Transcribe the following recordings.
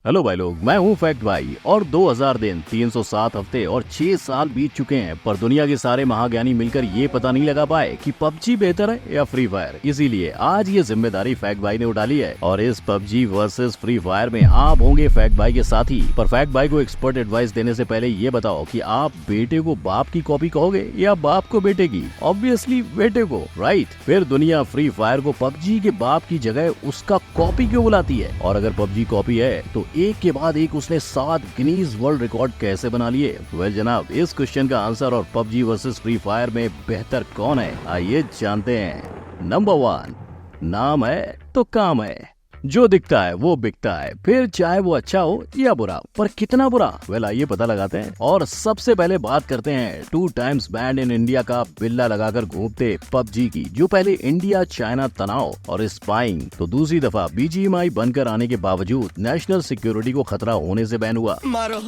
Hello भाई लोग, मैं हूं फैक्ट भाई और 2000 दिन 307 हफ्ते और 6 साल बीत चुके हैं, पर दुनिया के सारे महाज्ञानी मिलकर ये पता नहीं लगा पाए कि पबजी बेहतर है या फ्री फायर। इसीलिए आज ये जिम्मेदारी फैक्ट भाई ने उठा ली है और इस पबजी वर्सेस फ्री फायर में आप होंगे फैक्ट भाई के साथी। पर फैक्ट भाई को एक्सपर्ट एडवाइस देने से पहले ये बताओ कि आप बेटे को बाप की कॉपी कहोगे या बाप को बेटे की? ऑब्वियसली बेटे को, राइट? फिर दुनिया फ्री फायर को पबजी के बाप की जगह उसका कॉपी क्यों बुलाती है? और अगर पबजी कॉपी है तो एक के बाद एक उसने 7 गिनीज वर्ल्ड रिकॉर्ड कैसे बना लिए? वेल जनाब, इस क्वेश्चन का आंसर और पबजी वर्सेस फ्री फायर में बेहतर कौन है, आइए जानते हैं। नंबर 1, नाम है तो काम है। जो दिखता है वो बिकता है, फिर चाहे वो अच्छा हो या बुरा। पर कितना बुरा? वेल आइए पता लगाते हैं। और सबसे पहले बात करते हैं 2 टाइम्स बैंड इन इंडिया का बिल्ला लगाकर घूमते पबजी की, जो पहले इंडिया चाइना तनाव और स्पाइंग, तो दूसरी दफा बीजीएमआई बनकर आने के बावजूद नेशनल सिक्योरिटी को खतरा होने से बैन हुआ। मारो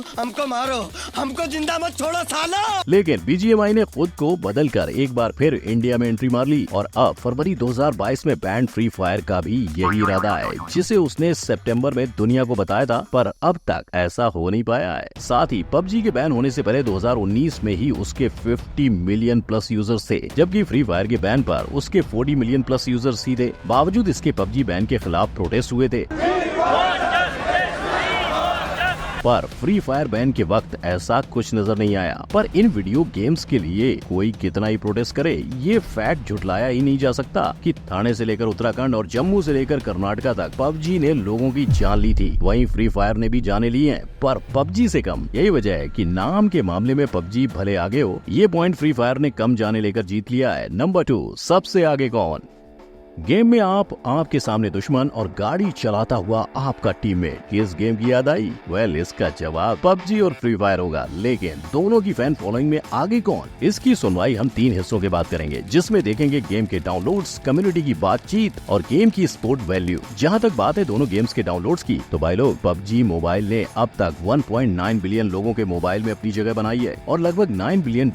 हमको जिंदा मत छोड़ो सालो। लेकिन बीजीएमआई ने खुद को बदल कर एक बार फिर इंडिया में एंट्री मार ली और अब फरवरी 2022 में बैंड फ्री फायर का भी यही इरादा है, जिसे उसने सितंबर में दुनिया को बताया था, पर अब तक ऐसा हो नहीं पाया है। साथ ही पबजी के बैन होने से पहले 2019 में ही उसके 50 मिलियन प्लस यूजर्स थे, जबकि फ्री फायर के बैन पर उसके 40 मिलियन प्लस यूजर्स ही थे। बावजूद इसके पबजी बैन के खिलाफ प्रोटेस्ट हुए थे, पर फ्री फायर बैन के वक्त ऐसा कुछ नजर नहीं आया। पर इन वीडियो गेम्स के लिए कोई कितना ही प्रोटेस्ट करे, ये फैक्ट झुटलाया ही नहीं जा सकता कि ठाणे से लेकर उत्तराखंड और जम्मू से लेकर कर्नाटका तक पबजी ने लोगों की जान ली थी, वहीं फ्री फायर ने भी जाने ली हैं, पर पबजी से कम। यही वजह है कि नाम के मामले में पबजी भले आगे हो, ये पॉइंट फ्री फायर ने कम जाने लेकर जीत लिया है। नंबर 2, सबसे आगे कौन? गेम में आपके सामने दुश्मन और गाड़ी चलाता हुआ आपका टीममेट, किस गेम की याद आई? वेल इसका जवाब पबजी और फ्री फायर होगा। लेकिन दोनों की फैन फॉलोइंग में आगे कौन? इसकी सुनवाई हम 3 हिस्सों के बाद करेंगे, जिसमें देखेंगे गेम के डाउनलोड्स, कम्युनिटी की बातचीत और गेम की स्पोर्ट वैल्यू। जहां तक बात है दोनों गेम्स के डाउनलोड्स की, तो भाई लोग पबजी मोबाइल ने अब तक 1.9 बिलियन लोगों के मोबाइल में अपनी जगह बनाई है और लगभग $9 बिलियन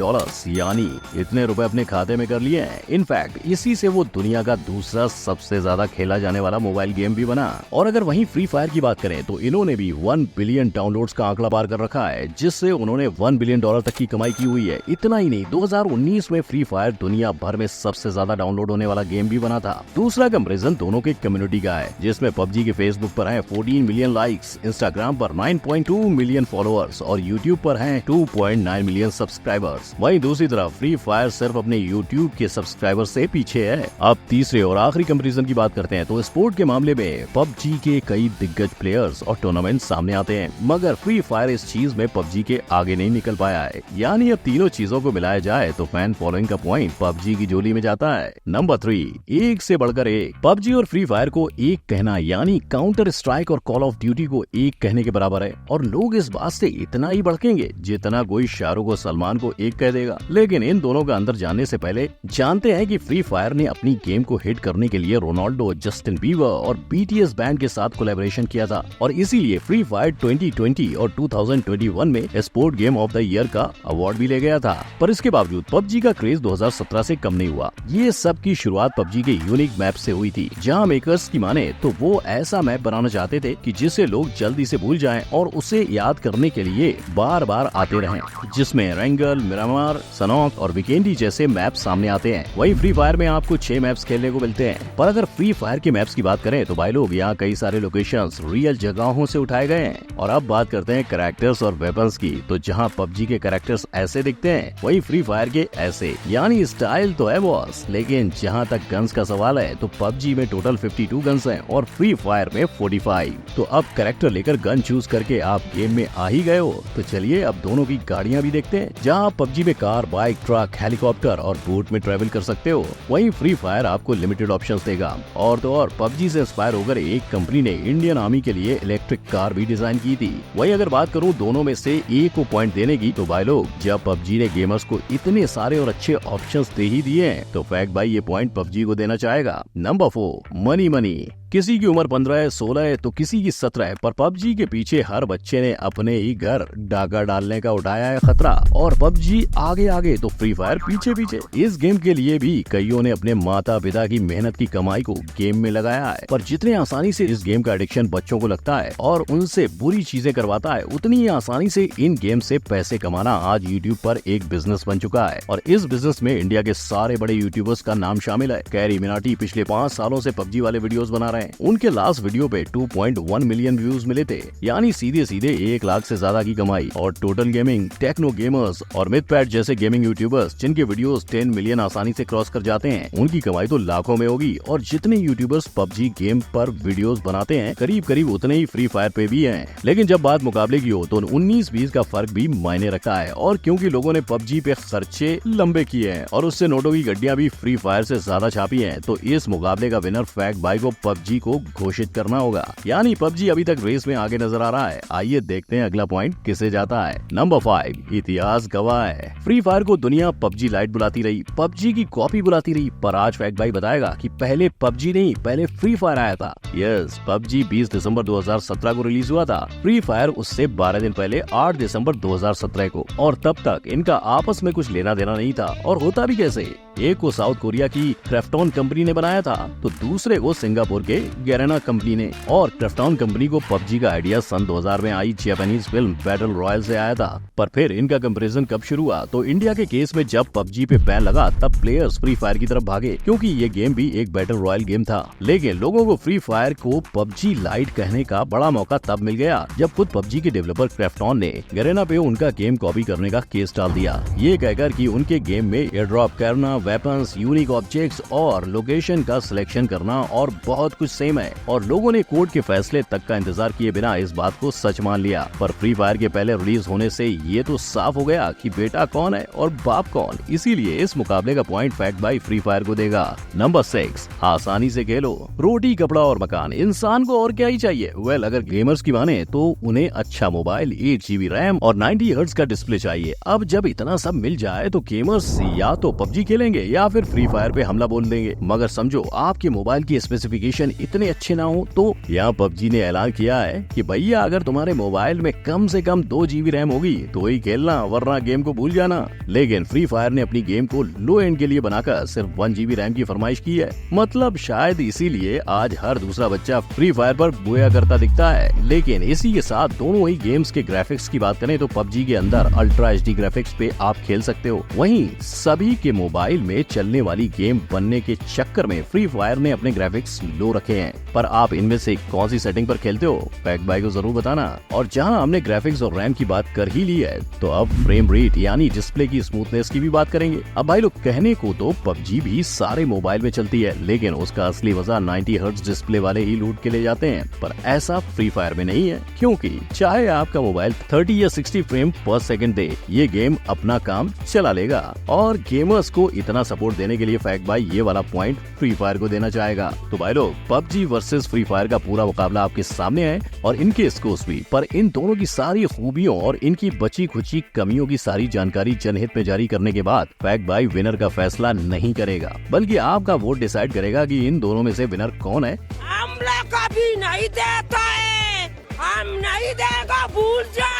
यानी इतने रुपए अपने खाते में कर लिए हैं। इनफैक्ट इसी से वो दुनिया का दूसरा सबसे ज्यादा खेला जाने वाला मोबाइल गेम भी बना। और अगर वहीं फ्री फायर की बात करें तो इन्होंने भी 1 बिलियन डाउनलोड्स का आंकड़ा पार कर रखा है, जिससे उन्होंने $1 बिलियन तक की कमाई की हुई है। इतना ही नहीं, 2019 में फ्री फायर दुनिया भर में सबसे ज्यादा डाउनलोड होने वाला गेम भी बना था। दूसरा कंपैरिजन दोनों के कम्युनिटी का है, जिसमें पबजी के फेसबुक पर है 14 मिलियन लाइक्स, इंस्टाग्राम पर 9.2 मिलियन फॉलोअर्स और यूट्यूब पर है 2.9 मिलियन सब्सक्राइबर्स। वहीं दूसरी तरफ फ्री फायर सिर्फ अपने यूट्यूब के सब्सक्राइबर से पीछे है। अब तीसरे और आखिरी कंपैरिजन की बात करते हैं तो स्पोर्ट के मामले में पबजी के कई दिग्गज प्लेयर्स और टूर्नामेंट सामने आते हैं, मगर फ्री फायर इस चीज में पबजी के आगे नहीं निकल पाया है। यानी अब तीनों चीजों को मिलाया जाए तो फैन फॉलोइंग का पॉइंट पबजी की जोली में जाता है। नंबर 3, एक से बढ़कर एक। पबजी और फ्री फायर को एक कहना यानी काउंटर स्ट्राइक और कॉल ऑफ ड्यूटी को एक कहने के बराबर है, और लोग इस बात से इतना ही भड़केंगे जितना कोई शाहरुख और सलमान को एक कह देगा। लेकिन इन दोनों का अंदर जानने से पहले जानते हैं कि फ्री फायर ने अपनी गेम को हिट करने के लिए रोनाल्डो, जस्टिन बीवर और बीटीएस बैंड के साथ कोलैबोरेशन किया था, और इसीलिए फ्री फायर 2020 और 2021 में sport game of the year का अवार्ड भी ले गया था। पर इसके बावजूद पबजी का क्रेज 2017 से कम नहीं हुआ। ये सब की शुरुआत पबजी के यूनिक मैप से हुई थी, जहां मेकर्स की माने तो वो ऐसा मैप बनाना चाहते थे कि जिसे लोग जल्दी से भूल जाएं और उसे याद करने के लिए बार बार आते रहें, जिसमें रेंगल, मिरामार, सनॉक और विकेंडी जैसे मैप सामने आते हैं। वहीं फ्री फायर में आपको 6 मैप्स खेलने को मिलते हैं। पर अगर फ्री फायर के मैप्स की बात करें तो भाई लोग यहाँ कई सारे लोकेशंस रियल जगहों से उठाए गए हैं। और अब बात करते हैं कैरेक्टर्स और वेपन्स की, तो जहाँ पबजी के कैरेक्टर्स ऐसे दिखते हैं वही फ्री फायर के ऐसे, यानी स्टाइल तो है बॉस। लेकिन जहाँ तक गन्स का सवाल है तो पबजी में टोटल 52 गन्स हैं और फ्री फायर में 45। तो अब कैरेक्टर लेकर गन चूज करके आप गेम में आ ही गए हो, तो चलिए अब दोनों की गाड़ियाँ भी देखते हैं। जहाँ पबजी में कार, बाइक, ट्रक, हेलीकॉप्टर और बोट में ट्रेवल कर सकते हो, वहीं फ्री फायर आपको लिमिटेड ऑप्शन देगा। और तो और पबजी से इंस्पायर होकर एक कंपनी ने इंडियन आर्मी के लिए इलेक्ट्रिक कार भी डिजाइन की थी। वहीं अगर बात करूं दोनों में से एक को पॉइंट देने की, तो भाई लोग जब पबजी ने गेमर्स को इतने सारे और अच्छे ऑप्शंस दे ही दिए हैं, तो फैक्ट भाई ये पॉइंट पबजी को देना चाहेगा। Number 4, money. किसी की उम्र 15 है, 16 है तो किसी की 17 है, पर पबजी के पीछे हर बच्चे ने अपने ही घर डाका डालने का उठाया है खतरा। और पबजी आगे आगे तो फ्री फायर पीछे पीछे। इस गेम के लिए भी कईयों ने अपने माता पिता की मेहनत की कमाई को गेम में लगाया है। पर जितने आसानी से इस गेम का एडिक्शन बच्चों को लगता है और उनसे बुरी चीजें करवाता है, उतनी ही आसानी से इन गेम से पैसे कमाना आज यूट्यूब पर एक बिजनेस बन चुका है। और इस बिजनेस में इंडिया के सारे बड़े यूट्यूबर्स का नाम शामिल है। कैरी मिनाटी पिछले 5 सालों से पबजी वाले वीडियोस बना रहे हैं। उनके लास्ट वीडियो पे 2.1 मिलियन व्यूज मिले थे, यानी सीधे सीधे 1 लाख से ज्यादा की कमाई। और टोटल गेमिंग, टेक्नो गेमर्स और मिथपैट जैसे गेमिंग यूट्यूबर्स जिनके वीडियोस 10 मिलियन आसानी से क्रॉस कर जाते हैं, उनकी कमाई तो लाखों में होगी। और जितने यूट्यूबर्स पबजी गेम पर वीडियोस बनाते हैं, करीब करीब उतने ही फ्री फायर पे भी हैं। लेकिन जब बात मुकाबले की हो तो 19-20 का फर्क भी मायने रखता है। और क्योंकि लोगों ने पबजी पे खर्चे लंबे किए हैं और उससे नोटों की गड्डियां भी फ्री फायर से ज्यादा छापी हैं, तो इस मुकाबले का विनर फैक्ट बाय को पबजी को घोषित करना होगा। यानी पबजी अभी तक रेस में आगे नजर आ रहा है। आइए देखते हैं अगला पॉइंट किसे जाता है। नंबर 5, इतिहास गवाह है। फ्री फायर को दुनिया पबजी लाइट बुलाती रही, पबजी की कॉपी बुलाती रही, पर आज फैक्ट बाय बताएगा कि पहले पबजी नहीं, पहले फ्री फायर आया था। यस, पबजी 20 दिसंबर 2017 को रिलीज हुआ था। फ्री फायर उससे 12 दिन पहले 8 दिसंबर 2017 को। और तब तक इनका आपस में कुछ लेना देना नहीं था। और होता भी कैसे, एक को साउथ कोरिया की क्राफ्टॉन कंपनी ने बनाया था तो दूसरे को सिंगापुर के गैरेना कंपनी ने। और क्राफ्टॉन कंपनी को पबजी का आइडिया सन 2000 में आई जापानीज फिल्म बैटल रॉयल से आया था। पर फिर इनका कंपैरिजन कब शुरू हुआ, तो इंडिया के केस में जब पबजी पे बैन लगा तब प्लेयर्स फ्री फायर की तरफ भागे, क्योंकि ये गेम भी एक बैटल रॉयल गेम था। लेकिन लोगों को फ्री फायर को पबजी लाइट कहने का बड़ा मौका तब मिल गया जब खुद पबजी के डेवलपर क्राफ्टॉन ने गैरेना पे उनका गेम कॉपी करने का केस डाल दिया, ये कहकर कि उनके गेम में एयर ड्रॉप करना, वेपन्स, यूनिक ऑब्जेक्ट्स और लोकेशन का सिलेक्शन करना और बहुत कुछ सेम है। और लोगों ने कोर्ट के फैसले तक का इंतजार किए बिना इस बात को सच मान लिया। पर फ्री फायर के पहले रिलीज होने से ये तो साफ हो गया कि बेटा कौन है और बाप कौन। इसीलिए इस मुकाबले का point fact by free fire को देगा। नंबर 6, आसानी से खेलो। रोटी, कपड़ा और मकान, इंसान को और क्या ही चाहिए। वेल, अगर गेमर्स की माने तो उन्हें अच्छा मोबाइल, 8 GB रैम और 90 हर्ट्ज का डिस्प्ले चाहिए। अब जब इतना सब मिल जाए तो गेमर्स या तो पबजी खेलेंगे या फिर फ्री फायर पे हमला बोल देंगे। मगर समझो, आपके मोबाइल की स्पेसिफिकेशन इतने अच्छे ना हो तो यहाँ पबजी ने ऐलान किया है कि भैया अगर तुम्हारे मोबाइल में कम से कम 2 GB रैम होगी तो ही खेलना, वरना गेम को भूल जाना। लेकिन फ्री फायर ने अपनी गेम को लो एंड के लिए बनाकर सिर्फ 1 GB रैम की फरमाइश की है। मतलब शायद इसीलिए आज हर दूसरा बच्चा फ्री फायर पर बोया करता दिखता है। लेकिन इसी के साथ दोनों ही गेम्स के ग्राफिक्स की बात करें तो पबजी के अंदर अल्ट्रा HD ग्राफिक्स पे आप खेल सकते हो। वहीं सभी के मोबाइल में चलने वाली गेम बनने के चक्कर में फ्री फायर ने अपने ग्राफिक्स लो रखे हैं। पर आप इनमें से कौन सी सेटिंग पर खेलते हो, फैक्ट बाय को जरूर बताना। और जहां हमने ग्राफिक्स और रैम की बात कर ही ली है तो अब फ्रेम रेट यानी डिस्प्ले की स्मूथनेस की भी बात करेंगे। अब भाई लोग, कहने को तो पबजी भी सारे मोबाइल में चलती है, लेकिन उसका असली मजा 90 हर्ट्ज डिस्प्ले वाले ही लूट के ले जाते हैं। पर ऐसा फ्री फायर में नहीं है, क्योंकि चाहे आपका मोबाइल 30 या 60 फ्रेम पर सेकंड दे, ये गेम अपना काम चला लेगा। और गेमर्स को इतना सपोर्ट देने के लिए फैक्ट बाय ये वाला पॉइंट फ्री फायर को देना चाहेगा। तो भाई लोग, पबजी वर्सेस फ्री फायर का पूरा मुकाबला आपके सामने है और इनके स्कोर्स भी। पर इन दोनों की सारी खूबियों और इनकी बची खुची कमियों की सारी जानकारी जनहित में जारी करने के बाद फैक्ट बाय विनर का फैसला नहीं करेगा, बल्कि आपका वोट डिसाइड करेगा कि इन दोनों में से विनर कौन है। हम लोग कभी नहीं देता है, हम नहीं देगा, भूल जाओ।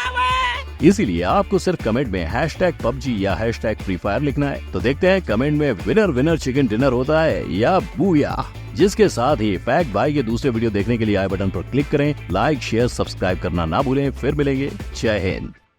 इसीलिए आपको सिर्फ कमेंट में #PUBG या #Free Fire लिखना है। तो देखते हैं कमेंट में विनर विनर चिकन डिनर होता है या बूया। जिसके साथ ही फैक्ट बाय के दूसरे वीडियो देखने के लिए आई बटन पर क्लिक करें, लाइक, शेयर, सब्सक्राइब करना ना भूलें। फिर मिलेंगे। जय हिंद।